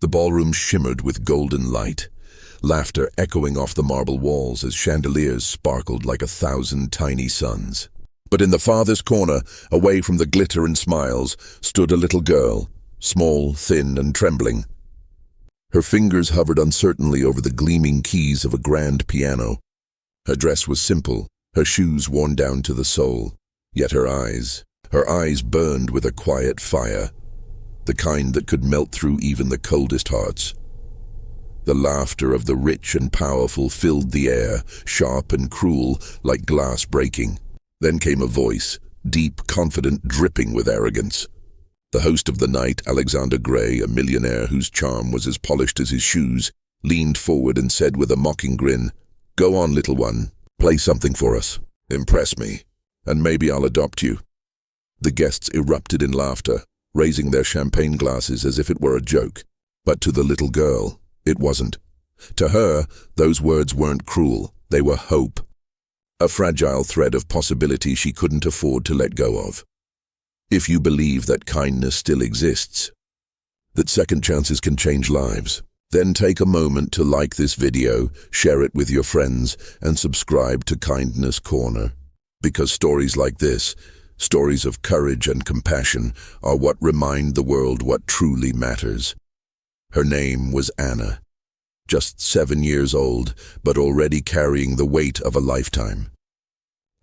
The ballroom shimmered with golden light, laughter echoing off the marble walls as chandeliers sparkled like 1,000 tiny suns. But in the farthest corner, away from the glitter and smiles, stood a little girl, small, thin, and trembling. Her fingers hovered uncertainly over the gleaming keys of a grand piano. Her dress was simple, her shoes worn down to the sole, yet her eyes burned with a quiet fire, the kind that could melt through even the coldest hearts. The laughter of the rich and powerful filled the air, sharp and cruel, like glass breaking. Then came a voice, deep, confident, dripping with arrogance. The host of the night, Alexander Gray, a millionaire whose charm was as polished as his shoes, leaned forward and said with a mocking grin, "Go on, little one, play something for us. Impress me, and maybe I'll adopt you." The guests erupted in laughter, raising their champagne glasses as if it were a joke. But to the little girl, it wasn't. To her, those words weren't cruel, they were hope. A fragile thread of possibility she couldn't afford to let go of. If you believe that kindness still exists, that second chances can change lives, then take a moment to like this video, share it with your friends, and subscribe to Kindness Corner. Because stories like this, stories of courage and compassion, are what remind the world what truly matters. Her name was Anna, just 7 years old, but already carrying the weight of a lifetime.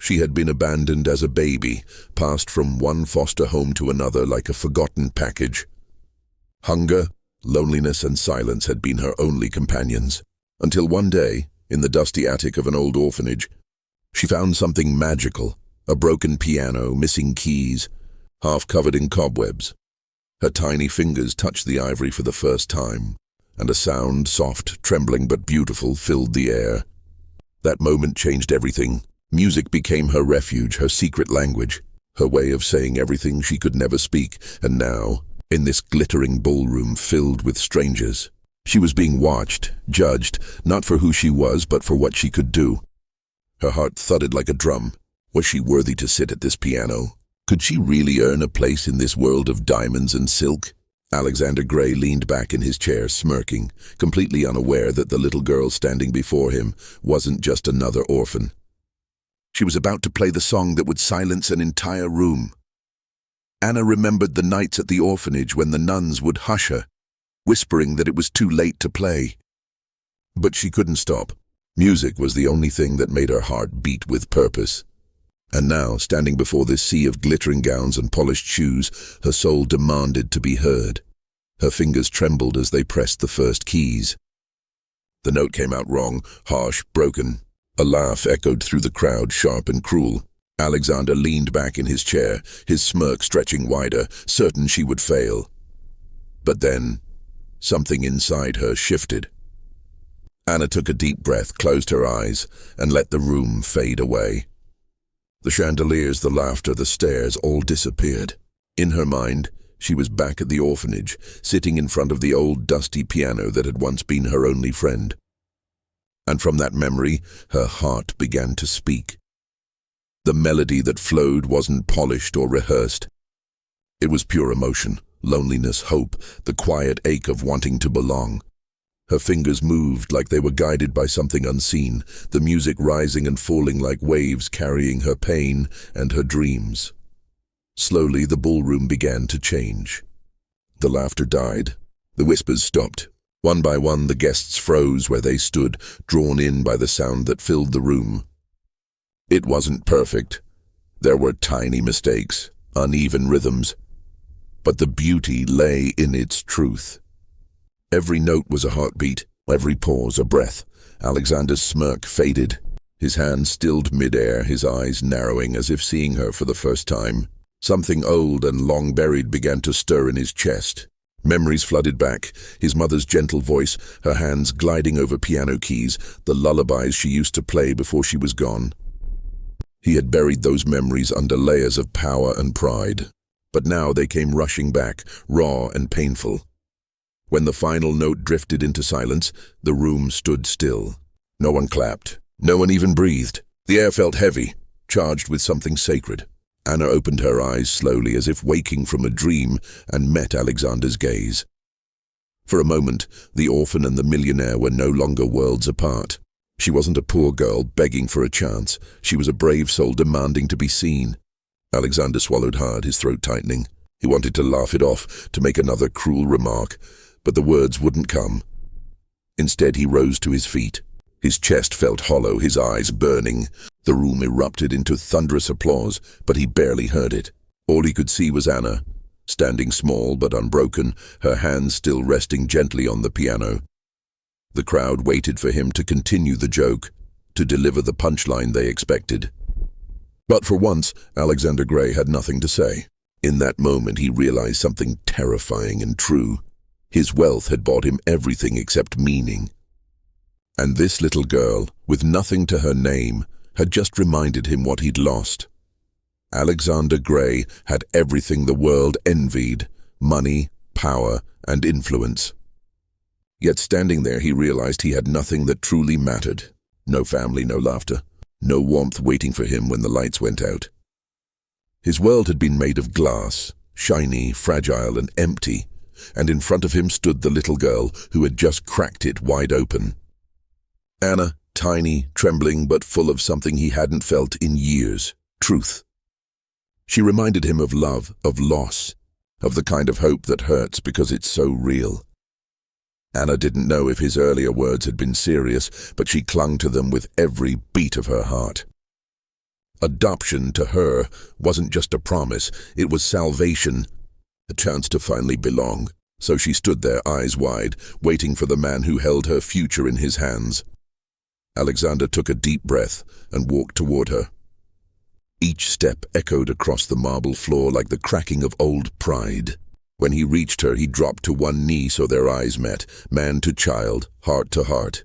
She had been abandoned as a baby, passed from one foster home to another like a forgotten package. Hunger, loneliness, and silence had been her only companions, until one day, in the dusty attic of an old orphanage, she found something magical, a broken piano, missing keys, half covered in cobwebs. Her tiny fingers touched the ivory for the first time, and a sound, soft, trembling but beautiful, filled the air. That moment changed everything. Music became her refuge, her secret language, her way of saying everything she could never speak. And now, in this glittering ballroom filled with strangers, she was being watched, judged, not for who she was, but for what she could do. Her heart thudded like a drum. Was she worthy to sit at this piano? Could she really earn a place in this world of diamonds and silk? Alexander Gray leaned back in his chair, smirking, completely unaware that the little girl standing before him wasn't just another orphan. She was about to play the song that would silence an entire room. Anna remembered the nights at the orphanage when the nuns would hush her, whispering that it was too late to play. But she couldn't stop. Music was the only thing that made her heart beat with purpose. And now, standing before this sea of glittering gowns and polished shoes, her soul demanded to be heard. Her fingers trembled as they pressed the first keys. The note came out wrong, harsh, broken. A laugh echoed through the crowd, sharp and cruel. Alexander leaned back in his chair, his smirk stretching wider, certain she would fail. But then, something inside her shifted. Anna took a deep breath, closed her eyes, and let the room fade away. The chandeliers, the laughter, the stares, all disappeared. In her mind, she was back at the orphanage, sitting in front of the old dusty piano that had once been her only friend. And from that memory, her heart began to speak. The melody that flowed wasn't polished or rehearsed. It was pure emotion, loneliness, hope, the quiet ache of wanting to belong. Her fingers moved like they were guided by something unseen, the music rising and falling like waves carrying her pain and her dreams. Slowly, the ballroom began to change. The laughter died. The whispers stopped. One by one, the guests froze where they stood, drawn in by the sound that filled the room. It wasn't perfect. There were tiny mistakes, uneven rhythms. But the beauty lay in its truth. Every note was a heartbeat, every pause a breath. Alexander's smirk faded. His hand stilled midair, his eyes narrowing as if seeing her for the first time. Something old and long buried began to stir in his chest. Memories flooded back, his mother's gentle voice, her hands gliding over piano keys, the lullabies she used to play before she was gone. He had buried those memories under layers of power and pride. But now they came rushing back, raw and painful. When the final note drifted into silence, the room stood still. No one clapped. No one even breathed. The air felt heavy, charged with something sacred. Anna opened her eyes slowly as if waking from a dream and met Alexander's gaze. For a moment, the orphan and the millionaire were no longer worlds apart. She wasn't a poor girl begging for a chance. She was a brave soul demanding to be seen. Alexander swallowed hard, his throat tightening. He wanted to laugh it off, to make another cruel remark, but the words wouldn't come. Instead, he rose to his feet. His chest felt hollow, his eyes burning. The room erupted into thunderous applause, but he barely heard it. All he could see was Anna, standing small but unbroken, her hands still resting gently on the piano. The crowd waited for him to continue the joke, to deliver the punchline they expected. But for once, Alexander Gray had nothing to say. In that moment, he realized something terrifying and true. His wealth had bought him everything except meaning. And this little girl, with nothing to her name, had just reminded him what he'd lost. Alexander Gray had everything the world envied: money, power, and influence. Yet standing there, he realized he had nothing that truly mattered. No family, no laughter, no warmth waiting for him when the lights went out. His world had been made of glass, shiny, fragile, and empty, and in front of him stood the little girl who had just cracked it wide open. Anna, tiny, trembling, but full of something he hadn't felt in years: truth. She reminded him of love, of loss, of the kind of hope that hurts because it's so real. Anna didn't know if his earlier words had been serious, but she clung to them with every beat of her heart. Adoption to her wasn't just a promise, it was salvation, a chance to finally belong. So she stood there, eyes wide, waiting for the man who held her future in his hands. Alexander took a deep breath and walked toward her. Each step echoed across the marble floor like the cracking of old pride. When he reached her, he dropped to one knee so their eyes met, man to child, heart to heart.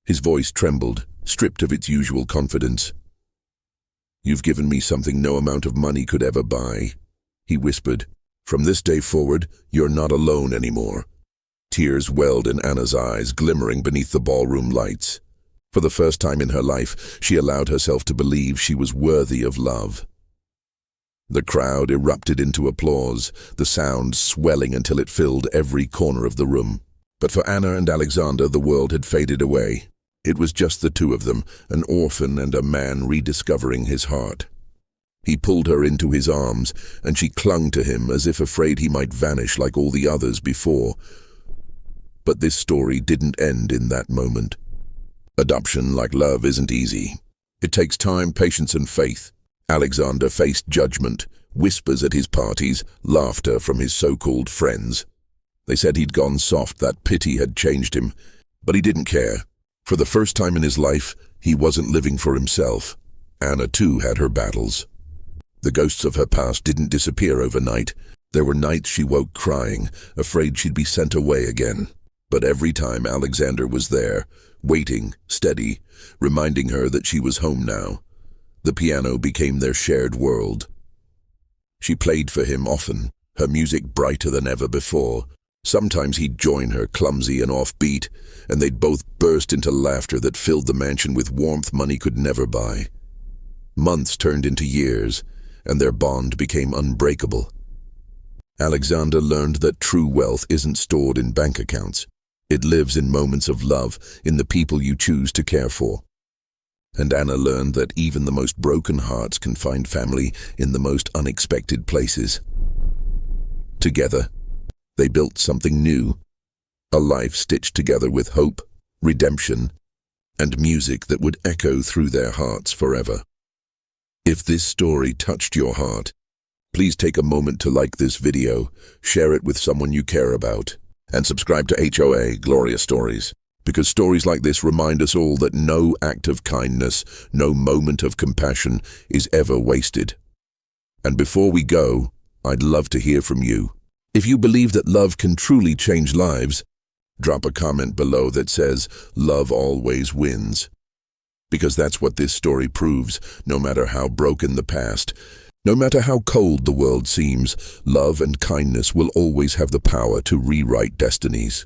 His voice trembled, stripped of its usual confidence. "You've given me something no amount of money could ever buy," he whispered. "From this day forward, you're not alone anymore." Tears welled in Anna's eyes, glimmering beneath the ballroom lights. For the first time in her life, she allowed herself to believe she was worthy of love. The crowd erupted into applause, the sound swelling until it filled every corner of the room. But for Anna and Alexander, the world had faded away. It was just the two of them, an orphan and a man rediscovering his heart. He pulled her into his arms, and she clung to him as if afraid he might vanish like all the others before. But this story didn't end in that moment. Adoption, like love, isn't easy. It takes time, patience, and faith. Alexander faced judgment, whispers at his parties, laughter from his so-called friends. They said he'd gone soft, that pity had changed him, but he didn't care. For the first time in his life, he wasn't living for himself. Anna, too, had her battles. The ghosts of her past didn't disappear overnight. There were nights she woke crying, afraid she'd be sent away again. But every time Alexander was there, waiting, steady, reminding her that she was home now. The piano became their shared world. She played for him often, her music brighter than ever before. Sometimes he'd join her, clumsy and offbeat, and they'd both burst into laughter that filled the mansion with warmth money could never buy. Months turned into years, and their bond became unbreakable. Alexander learned that true wealth isn't stored in bank accounts. It lives in moments of love, in the people you choose to care for. And Anna learned that even the most broken hearts can find family in the most unexpected places. Together, they built something new, a life stitched together with hope, redemption, and music that would echo through their hearts forever. If this story touched your heart, please take a moment to like this video, share it with someone you care about, and subscribe to HOA-GLORIOUS Stories, because stories like this remind us all that no act of kindness, no moment of compassion is ever wasted. And before we go, I'd love to hear from you. If you believe that love can truly change lives, drop a comment below that says, "Love always wins." Because that's what this story proves. No matter how broken the past, no matter how cold the world seems, love and kindness will always have the power to rewrite destinies.